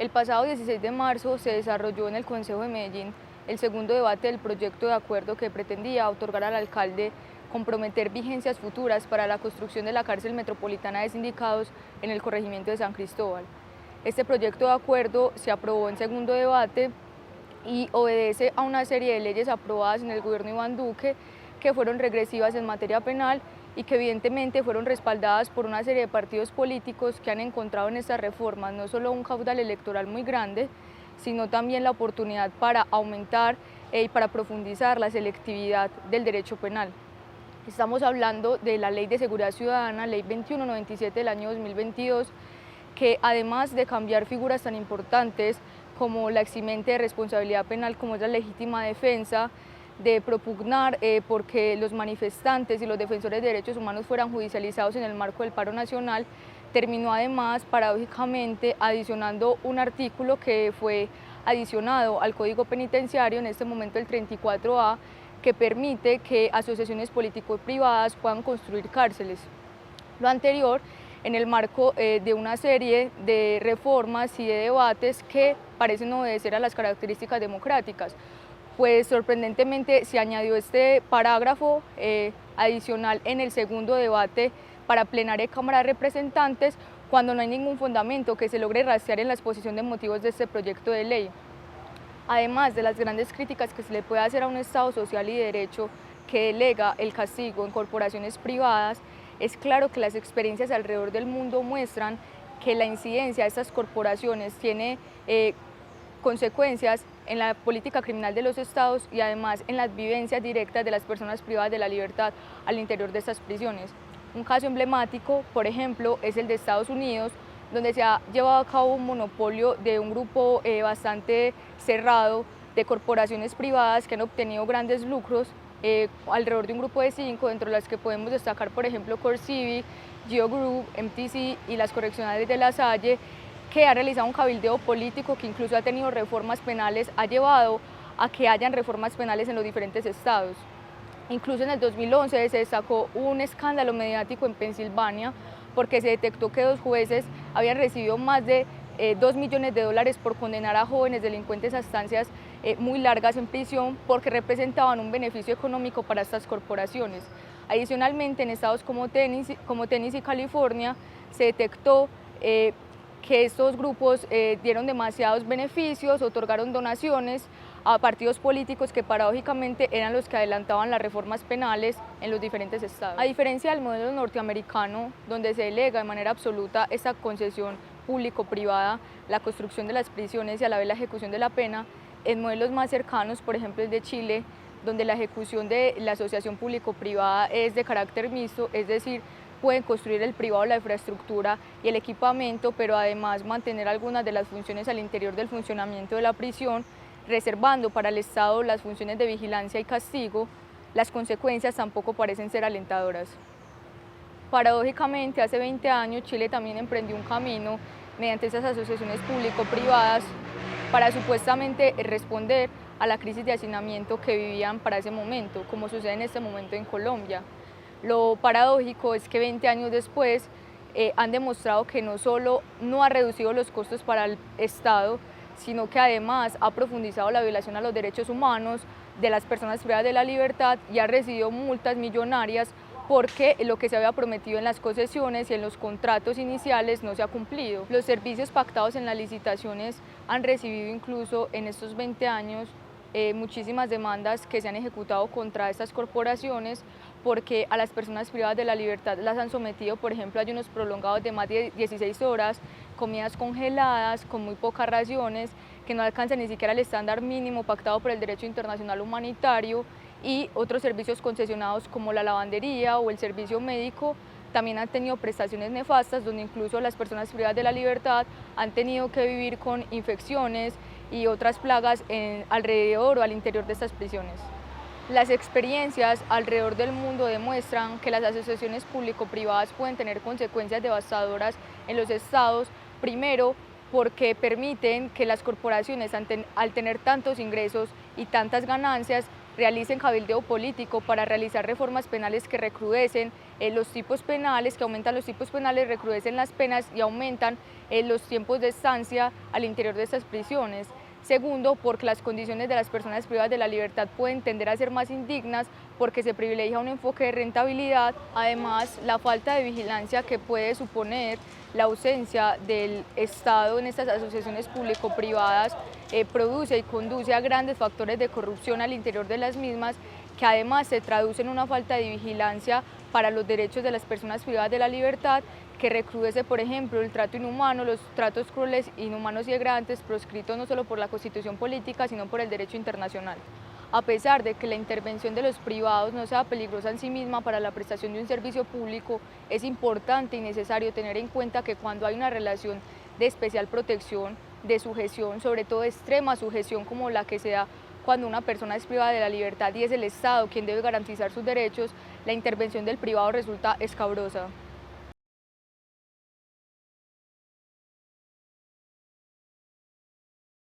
El pasado 16 de marzo se desarrolló en el Consejo de Medellín el segundo debate del proyecto de acuerdo que pretendía otorgar al alcalde comprometer vigencias futuras para la construcción de la cárcel metropolitana de sindicados en el corregimiento de San Cristóbal. Este proyecto de acuerdo se aprobó en segundo debate y obedece a una serie de leyes aprobadas en el gobierno de Iván Duque que fueron regresivas en materia penal y que evidentemente fueron respaldadas por una serie de partidos políticos que han encontrado en estas reformas no solo un caudal electoral muy grande, sino también la oportunidad para aumentar y para profundizar la selectividad del derecho penal. Estamos hablando de la Ley de Seguridad Ciudadana, Ley 2197 del año 2022, que además de cambiar figuras tan importantes como la eximente de responsabilidad penal como es la legítima defensa, de propugnar porque los manifestantes y los defensores de derechos humanos fueran judicializados en el marco del paro nacional, terminó además paradójicamente adicionando un artículo que fue adicionado al Código Penitenciario, en este momento el 34A, que permite que asociaciones político-privadas puedan construir cárceles. Lo anterior en el marco de una serie de reformas y de debates que parecen obedecer a las características democráticas. Pues sorprendentemente se añadió este parágrafo adicional en el segundo debate para plenaria y Cámara de Representantes cuando no hay ningún fundamento que se logre rastrear en la exposición de motivos de este proyecto de ley. Además de las grandes críticas que se le puede hacer a un Estado social y de derecho que delega el castigo en corporaciones privadas, es claro que las experiencias alrededor del mundo muestran que la incidencia de estas corporaciones tiene consecuencias en la política criminal de los estados y además en las vivencias directas de las personas privadas de la libertad al interior de estas prisiones. Un caso emblemático, por ejemplo, es el de Estados Unidos, donde se ha llevado a cabo un monopolio de un grupo bastante cerrado de corporaciones privadas que han obtenido grandes lucros, alrededor de un grupo de 5, dentro de las que podemos destacar, por ejemplo, CoreCivic, Geo Group, MTC y las correccionales de La Salle, que ha realizado un cabildeo político que incluso ha tenido reformas penales, ha llevado a que hayan reformas penales en los diferentes estados. Incluso en el 2011 se destacó un escándalo mediático en Pensilvania porque se detectó que 2 jueces habían recibido más de $2 millones por condenar a jóvenes delincuentes a estancias muy largas en prisión porque representaban un beneficio económico para estas corporaciones. Adicionalmente, en estados como Tennessee y California se detectó que estos grupos dieron demasiados beneficios, otorgaron donaciones a partidos políticos que paradójicamente eran los que adelantaban las reformas penales en los diferentes estados. A diferencia del modelo norteamericano, donde se delega de manera absoluta esta concesión público-privada, la construcción de las prisiones y a la vez la ejecución de la pena, en modelos más cercanos, por ejemplo el de Chile, donde la ejecución de la asociación público-privada es de carácter mixto, es decir, pueden construir el privado la infraestructura y el equipamiento, pero además mantener algunas de las funciones al interior del funcionamiento de la prisión, reservando para el Estado las funciones de vigilancia y castigo. Las consecuencias tampoco parecen ser alentadoras. Paradójicamente, hace 20 años Chile también emprendió un camino mediante esas asociaciones público-privadas para supuestamente responder a la crisis de hacinamiento que vivían para ese momento, como sucede en este momento en Colombia. Lo paradójico es que 20 años después han demostrado que no solo no ha reducido los costos para el Estado, sino que además ha profundizado la violación a los derechos humanos de las personas privadas de la libertad y ha recibido multas millonarias porque lo que se había prometido en las concesiones y en los contratos iniciales no se ha cumplido. Los servicios pactados en las licitaciones han recibido incluso en estos 20 años muchísimas demandas que se han ejecutado contra estas corporaciones porque a las personas privadas de la libertad las han sometido, por ejemplo, a ayunos prolongados de más de 16 horas, comidas congeladas, con muy pocas raciones, que no alcanzan ni siquiera el estándar mínimo pactado por el derecho internacional humanitario, y otros servicios concesionados como la lavandería o el servicio médico también han tenido prestaciones nefastas donde incluso las personas privadas de la libertad han tenido que vivir con infecciones y otras plagas alrededor o al interior de estas prisiones. Las experiencias alrededor del mundo demuestran que las asociaciones público-privadas pueden tener consecuencias devastadoras en los estados, primero porque permiten que las corporaciones al tener tantos ingresos y tantas ganancias realicen cabildeo político para realizar reformas penales que recrudecen los tipos penales, que aumentan los tipos penales, recrudecen las penas y aumentan los tiempos de estancia al interior de estas prisiones. Segundo, porque las condiciones de las personas privadas de la libertad pueden tender a ser más indignas porque se privilegia un enfoque de rentabilidad. Además, la falta de vigilancia que puede suponer la ausencia del Estado en estas asociaciones público-privadas produce y conduce a grandes factores de corrupción al interior de las mismas, que además se traduce en una falta de vigilancia para los derechos de las personas privadas de la libertad, que recrudece, por ejemplo, el trato inhumano, los tratos crueles, inhumanos y degradantes proscritos no solo por la Constitución política, sino por el derecho internacional. A pesar de que la intervención de los privados no sea peligrosa en sí misma para la prestación de un servicio público, es importante y necesario tener en cuenta que cuando hay una relación de especial protección, de sujeción, sobre todo de extrema sujeción como la que se da cuando una persona es privada de la libertad y es el Estado quien debe garantizar sus derechos, la intervención del privado resulta escabrosa.